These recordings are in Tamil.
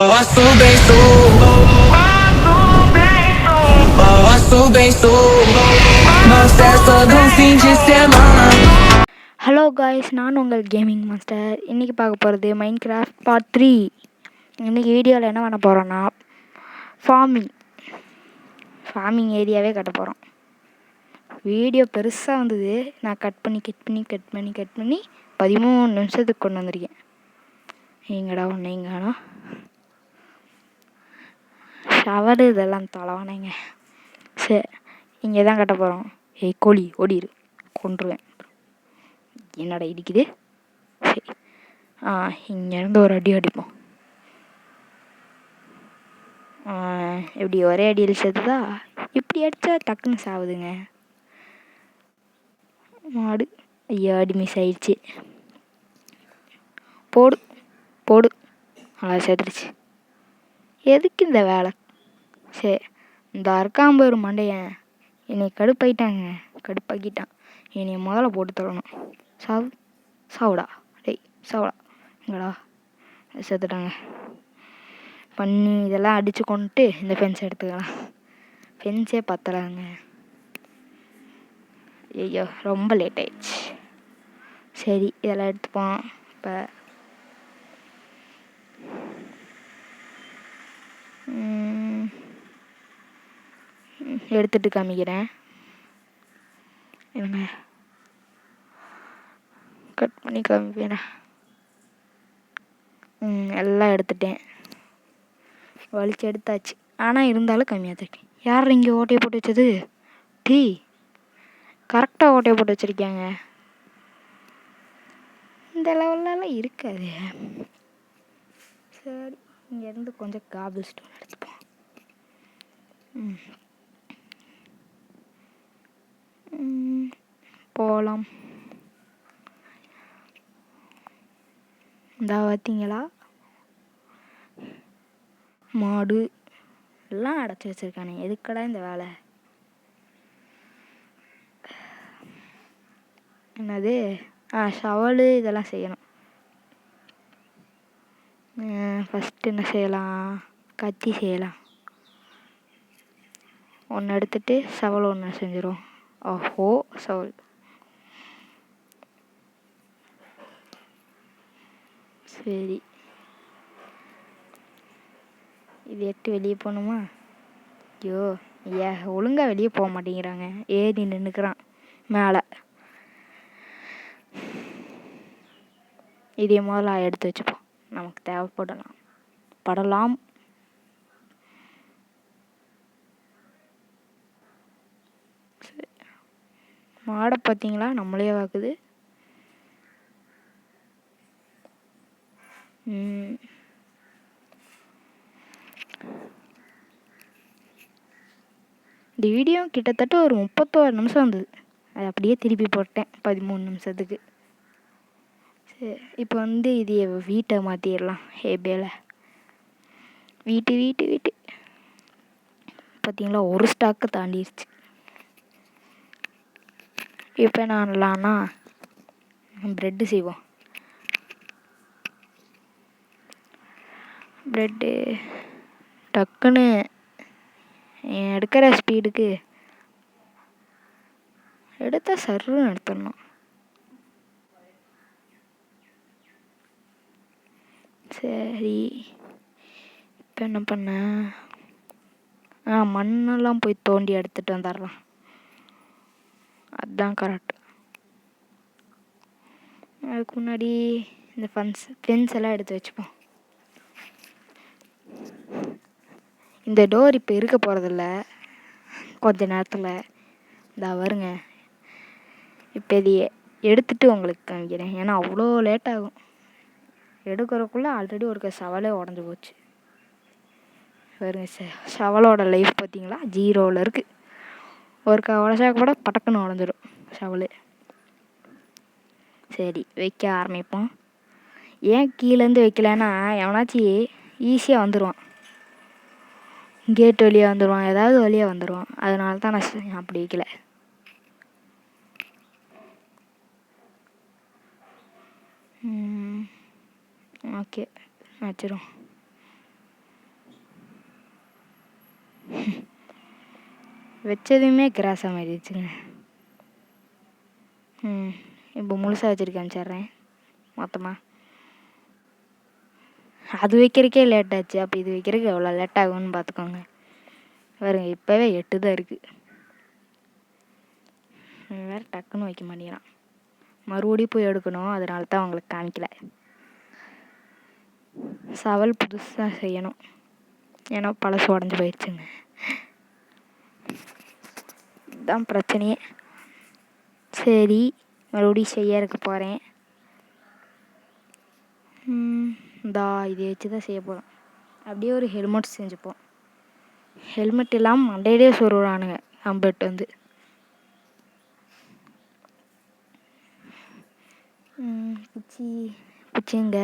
Posso bem sou, posso bem sou. Nossa, é só de fim de semana. Hello guys, நான் உங்கள் கேமிங் மாஸ்டர். இன்றைக்கி பார்க்க போகிறது மைண்ட் கிராஃப்ட் பார்ட் 3. இன்றைக்கி வீடியோவில் என்ன பண்ண போகிறோன்னா ஃபார்மிங் ஏரியாவே கட்ட போகிறோம். வீடியோ பெருசாக வந்தது, நான் கட் பண்ணி 13 நிமிஷத்துக்கு கொண்டு வந்திருக்கேன். எங்கடா ஒன்றைங்கானோ ஷவரு இதெல்லாம் தொலைவானேங்க. சரி, இங்கே தான் கட்ட போகிறோம். ஏய் கோழி ஓடிடு, கொண்டுருவேன். என்னடா இடிக்குது. சரி, இங்கேருந்து ஒரு அடி அடிப்போம். எப்படி ஒரே அடியில் சேர்த்துதா? இப்படி அடித்தா டக்குன்னு சாவுதுங்க மாடு. ஐயோ, அடி மிஸ் ஆயிடுச்சு. போடு போடு, நல்லா சேர்த்துருச்சு. எதுக்கு இந்த வேலை? சரி, இந்த அர்க்காம்பேர் மண்டையன் என்னை கடுப்பாக்கிட்டான். என்னை முதல்ல போட்டு தரணும். சாவுடா டேய், சாவுடா. எங்கடா சேர்த்துட்டாங்க. பண்ணி இதெல்லாம் அடித்து கொண்டுட்டு இந்த ஃபென்ஸ் எடுத்துக்கலாம். ஃபென்ஸே பத்தலைங்க. ஐயோ, ரொம்ப லேட் ஆயிடுச்சு. சரி, இதெல்லாம் எடுத்துப்போம். இப்போ எடுத்துட்டு காமிக்கிறேன். என்ன கட் பண்ணி காமிக்கிறேன். எல்லாம் எடுத்துட்டேன், வலிச்சு எடுத்தாச்சு. ஆனால் இருந்தாலும் கம்மியாக தான். யார் இங்கே ஓட்டையை போட்டு வச்சது? டீ கரெக்டாக ஓட்டையை போட்டு வச்சுருக்காங்க. இந்த லெவலெலாம் இருக்காது. சரி, இங்கேருந்து கொஞ்சம் காபிள் ஸ்டோன் எடுத்துப்போம். போகலாம். இந்த பார்த்தீங்களா, மாடு எல்லாம் அடைச்சி வச்சுருக்கானே. எதுக்கடா இந்த வேலை? என்னது? ஷவலு இதெல்லாம் செய்யணும். ஃபஸ்ட்டு என்ன செய்யலாம்? கத்தி செய்யலாம். ஒன்று எடுத்துட்டு சவல் ஒன்று செஞ்சிடும். ஓஹோ, சவல். சரி, இது எட்டு வெளியே போகணுமா? ஐயோ, ஒழுங்காக வெளியே போக மாட்டேங்கிறாங்க. ஏறி நின்றுக்கிறான் மேலே. இதே முதல்ல எடுத்து வச்சுப்போம், நமக்கு தேவைப்படலாம். சரி, மாடை பார்த்தீங்களா, நம்மளே வாக்குது. இந்த வீடியோ கிட்டத்தட்ட ஒரு 31 நிமிஷம் வந்தது. அது அப்படியே திருப்பி போட்டேன் 13 நிமிஷத்துக்கு. சரி, இப்போ இது வீட்டை மாற்றிடலாம். ஹேபேல வீட்டு பார்த்தீங்களா, ஒரு ஸ்டாக்கு தாண்டிடுச்சு. இப்போ என்ன பண்ணலான்னா, ப்ரெட்டு செய்வோம். ப்ரெட்டு டக்குன்னு எடுக்கிற ஸ்பீடுக்கு எடுத்தால் சர்ன்னு எடுத்துடணும். சரி, இப்போ என்ன பண்ண, மண்ணெல்லாம் போய் தோண்டி எடுத்துகிட்டு வந்துடலாம். அதுதான் கரெக்ட். அதுக்கு முன்னாடி இந்த ஃபென்ஸ் எல்லாம் எடுத்து வச்சுப்போம். இந்த டோர் இப்போ இருக்க போகிறதில்ல, கொஞ்ச நேரத்தில். வருங்க, இப்போ இது எடுத்துகிட்டு உங்களுக்கு காமிக்கிறேன். ஏன்னா அவ்வளோ லேட் ஆகும். எடுக்கிறக்குள்ளே ஆல்ரெடி ஒரு சவலே உடஞ்சி போச்சு. பாருங்க, ஷவலோட லைஃப் பார்த்தீங்களா, 0ல் இருக்குது. ஒருக்கா உடச்சா கூட பட்டக்குன்னு உடஞ்சிடும் ஷவலு. சரி, வைக்க ஆரம்பிப்போம். ஏன் கீழேருந்து வைக்கலன்னா, எவனாச்சும் ஈஸியாக வந்துடுவான், கேட் வழியாக வந்துடுவான், ஏதாவது வழியாக வந்துடுவான். அதனால தான் நான் அப்படி வைக்கல. ஓகே, வச்சிரும். வச்சதுமே கிராஸாக மாறிடுச்சுங்க. இப்போ முழுசாக வச்சுருக்கேன், அனுப்பிச்சிட்றேன் மொத்தமாக. அது வைக்கிறக்கே லேட் ஆச்சு, அப்போ இது வைக்கிறதுக்கு எவ்வளோ லேட் ஆகும்னு பார்த்துக்கோங்க. பாருங்க, இப்போவே 8 தான் இருக்குது. வேறு டக்குன்னு வைக்க மாட்டேங்கிறான். மறுபடியும் போய் எடுக்கணும், அதனால தான் அவங்களுக்கு காமிக்கல. சவல் புதுசாக செய்யணும், ஏன்னா பழசு உடஞ்சி போயிடுச்சுங்க. இதுதான் பிரச்சனையே. சரி, மறுபடியும் செய்ய இருக்க போகிறேன். இதை வச்சு தான் செய்ய போகிறோம். அப்படியே ஒரு ஹெல்மெட் செஞ்சுப்போம். ஹெல்மெட் இல்லாமல் மண்டையிலே சொருவானுங்க அம்பெட் வந்து. குச்சிங்க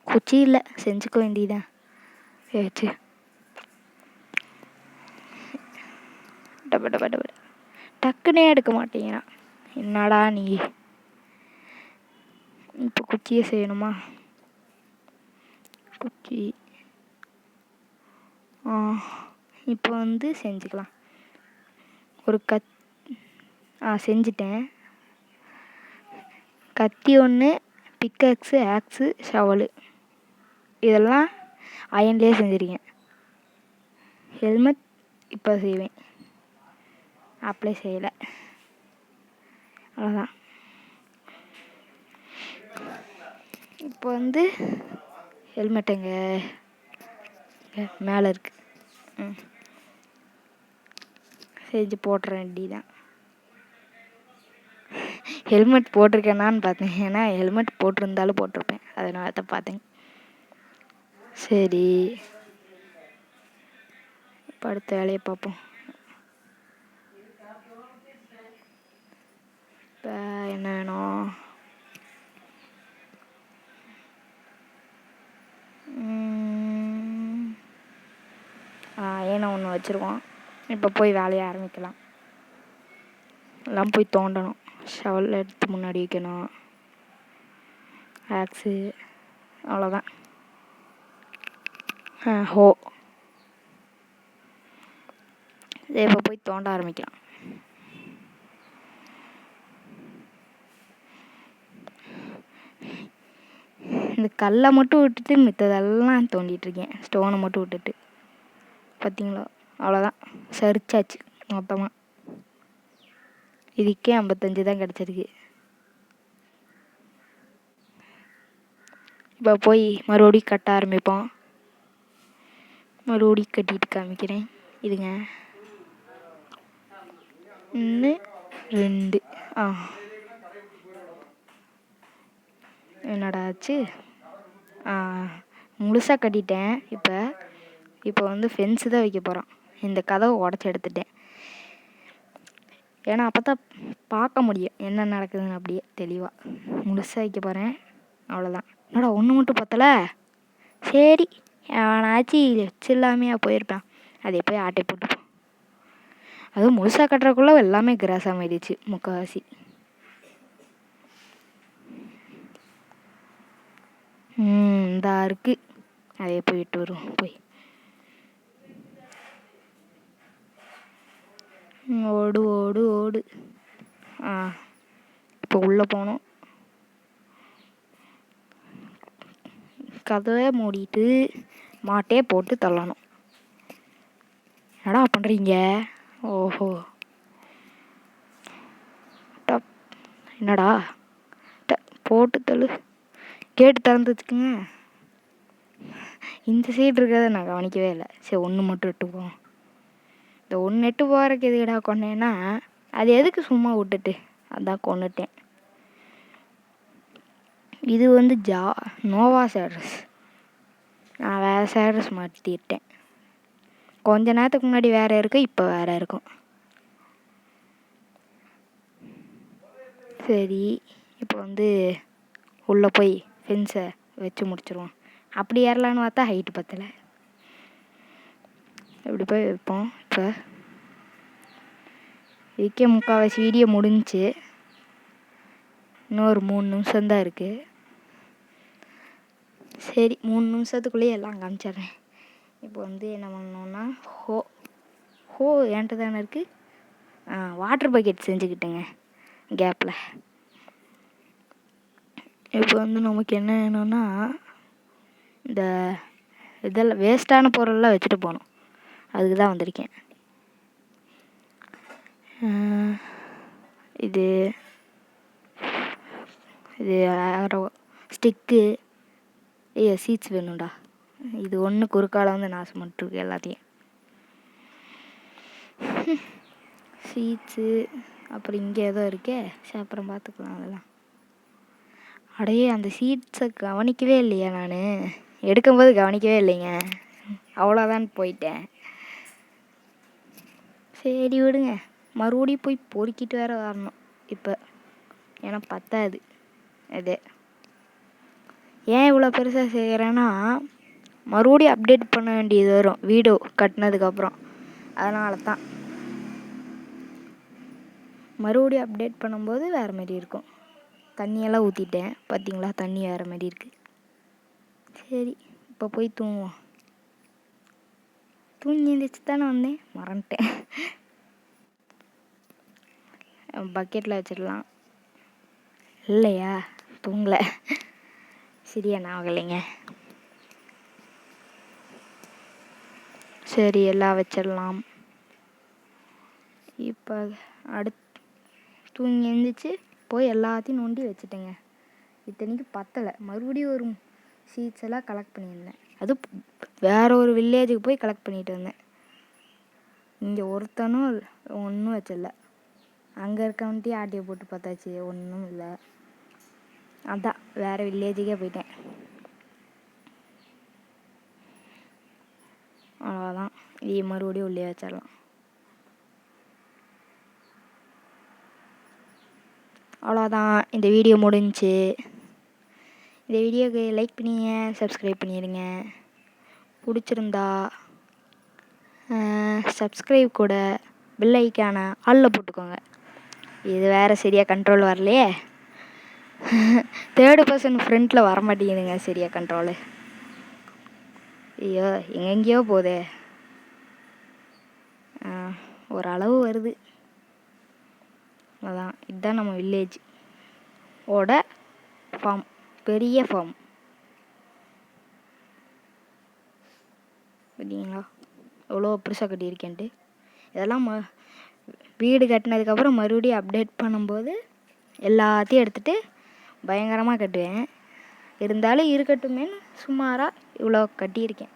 குச்சி இல்லை, செஞ்சுக்க வேண்டியதான் வச்சு. டக்குனே எடுக்க மாட்டேங்கிறான், என்னடா நீ. இப்போ குச்சியை செய்யணுமா? குச்சி இப்போ வந்து செஞ்சுக்கலாம். ஒரு செஞ்சிட்டேன். கத்தி ஒன்று, பிக்கக்ஸு, ஆக்ஸு, ஷவலு இதெல்லாம் அயன்லேயே செஞ்சுருக்கேன். ஹெல்மெட் இப்போ செய்வேன், அப்ளை செய்யலை, அவ்வளோதான். இப்போ வந்து ஹெல்மெட்டுங்க மேலே இருக்குது, செஞ்சு போட்டுற வேண்டியதான். ஹெல்மெட் போட்டிருக்கேனான்னு பார்த்தேன், ஏன்னா ஹெல்மெட் போட்டிருந்தாலும் போட்டிருப்பேன், அதனால தான் பார்த்தேங்க. சரி, இப்போ அடுத்த வேலையை பார்ப்போம். இப்போ என்ன வேணும்? ஏன்னா ஒன்று வச்சுருவோம். இப்போ போய் வேலையை ஆரம்பிக்கலாம். எல்லாம் போய் தோண்டணும், ஷவல் எடுத்து முன்னாடி வைக்கணும், ஆக்ஸு, அவ்வளோதான். ஹோ, இப்போ போய் தோண்ட ஆரம்பிக்கலாம். இந்த கல்லை மட்டும் விட்டுட்டு மித்ததெல்லாம் தோண்டிகிட்ருக்கேன், ஸ்டோனை மட்டும் விட்டுட்டு. பார்த்தீங்களா, அவ்வளோதான், சரிச்சாச்சு மொத்தமாக. இதுக்கே 55 தான் கிடச்சிருக்கு. இப்போ போய் மறுபடியும் கட்ட ஆரம்பிப்போம். மறுபடியும் கட்டிட்டு காமிக்கிறேன். இதுங்க 1 2 என்னடா ஆச்சு? முழுசாக கட்டிட்டேன். இப்போ வந்து ஃபென்ஸு தான் வைக்க போகிறோம். இந்த கதவை உடச்சி எடுத்துட்டேன், ஏன்னா அப்போ தான் பார்க்க முடியும் என்ன நடக்குதுன்னு அப்படியே தெளிவாக. முழுசாக வைக்க போகிறேன், அவ்வளோதான். என்னடா ஒன்று மட்டும் பத்தலை? சரி, அவனாச்சு வச்சில்லாமையா போயிருப்பான், அதை போய் ஆட்டை போட்டுப்போம். அதுவும் முழுசாக கட்டுறக்குள்ளே எல்லாமே கிராஸாக மாறிடுச்சு முக்கால்வாசி. இந்தா இருக்குது, அதே போயிட்டு வருவோம். போய் ஓடு ஓடு ஓடு. இப்போ உள்ளே போகணும். கதவை மூடிட்டு மாட்டே போட்டு தள்ளணும். என்னடா பண்ணுறீங்க? ஓஹோ, டப், என்னடா போட்டு தள்ளு. கேட்டு திறந்து வச்சுக்குங்க. இந்த சைடு இருக்கிறத நான் கவனிக்கவே இல்லை. சரி, ஒன்று மட்டும் எட்டுப்போம். இந்த ஒன்று எட்டு போகிறக்கு எதுக்கடா கொண்டேன்னா, அது எதுக்கு சும்மா விட்டுட்டு, அதான் கொண்டுட்டேன். இது வந்து நோவா சேட்ரஸ், நான் வேறு சேட்ரஸ் மாற்றிட்டேன். கொஞ்ச நேரத்துக்கு முன்னாடி வேறு இருக்கும், இப்போ வேறு இருக்கும். சரி, இப்போ வந்து உள்ளே போய் ஃபென்ஸை வச்சு முடிச்சிடுவோம். அப்படி ஏறலான்னு பார்த்தா ஹைட்டு பத்தலை. இப்படி போய் வைப்போம். இப்போ இதுக்கே முக்கால்வாசி வீடியோ முடிஞ்சிச்சு, இன்னொரு 3 நிமிஷம்தான் இருக்குது. சரி, 3 நிமிஷத்துக்குள்ளேயே எல்லாம் காமிச்சிட்றேன். இப்போ வந்து என்ன பண்ணணுன்னா, ஹோ என்கிட்ட தானே இருக்குது, வாட்டர் பக்கெட் செஞ்சுக்கிட்டேங்க கேப்பில். இப்போ வந்து நமக்கு என்ன வேணும்னா இந்த இதெல்லாம் வேஸ்ட்டான பொருளெலாம் வச்சுட்டு போகணும். அதுக்கு தான் வந்திருக்கேன். இது இது ஸ்டிக்கு சீட்ஸ் வேணும்டா. இது ஒன்று குறுக்கால வந்து நாசமாட்டிருக்கு எல்லாத்தையும். சீட்ஸு அப்புறம் இங்கே ஏதோ இருக்கே, சரி அப்புறம் பார்த்துக்கலாம் அதெல்லாம். அடையே அந்த சீட்ஸை கவனிக்கவே இல்லையா, நான் எடுக்கும்போது கவனிக்கவே இல்லைங்க, அவ்வளோதான் போயிட்டேன். சரி விடுங்க, மறுபடியும் போய் பொறுக்கிட்டு வேற வரணும் இப்போ, ஏன்னா பத்தாது. இது ஏன் இவ்வளோ பெருசாக செய்கிறேன்னா மறுபடியும் அப்டேட் பண்ண வேண்டியது வரும் வீடு கட்டினதுக்கப்புறம். அதனால தான் மறுபடியும் அப்டேட் பண்ணும்போது வேறு மாதிரி இருக்கும். தண்ணியெல்லாம் ஊற்றிட்டேன் பார்த்தீங்களா, தண்ணி வேறு மாதிரி இருக்குது. சரி இப்போ போய் தூங்குவோம். தூங்கி எழுந்திரிச்சு தானே வந்தேன், மறந்துட்டேன். பக்கெட்டில் வச்சிடலாம். இல்லையா, தூங்கலை, சரியா நான் ஆகலைங்க. சரி எல்லாம் வச்சிடலாம். இப்போ அடுத்து தூங்கி எழுந்திரிச்சு போய் எல்லாத்தையும் நோண்டி வச்சுட்டேங்க. இத்தனைக்கு பத்தலை, மறுபடியும் ஒரு சீட்ஸ் எல்லாம் கலெக்ட் பண்ணியிருந்தேன். அது வேற ஒரு வில்லேஜுக்கு போய் கலெக்ட் பண்ணிட்டு வந்தேன். இங்கே ஒருத்தனும் ஒன்றும் வச்சிடல. அங்கே இருக்கவன்ட்டையும் ஆட்டியை போட்டு பார்த்தாச்சு, ஒன்றும் இல்லை. அதான் வேறு வில்லேஜுக்கே போயிட்டேன். அவ்வளோதான், இது மறுபடியும் உள்ளே வச்சிடலாம். அவ்வளோதான், இந்த வீடியோ முடிஞ்சிச்சு. இந்த வீடியோக்கு லைக் பண்ணிங்க, சப்ஸ்கிரைப் பண்ணிடுங்க. பிடிச்சிருந்தா சப்ஸ்கிரைப் கூட பெல் ஐக்கான ஆளில் போட்டுக்கோங்க. இது வேறு சரியாக கண்ட்ரோல் வரலையே, தேர்டு பர்சன் ஃப்ரண்ட்டில் வர மாட்டேங்குதுங்க சரியாக கண்ட்ரோலு. ஐயோ எங்கெங்கேயோ போதே. ஓரளவு வருது. அதான் இதுதான் நம்ம வில்லேஜ் ஓட ஃபார்ம், பெரிய ஃபார்ம் பார்த்தீங்களா எவ்வளோ பெருசாக கட்டியிருக்கேன்ட்டு. இதெல்லாம் வீடு கட்டினதுக்கப்புறம் மறுபடியும் அப்டேட் பண்ணும்போது எல்லாத்தையும் எடுத்துகிட்டு பயங்கரமாக கட்டுவேன். இருந்தாலும் இருக்கட்டுமேன்னு சுமாராக இவ்வளோ கட்டியிருக்கேன்.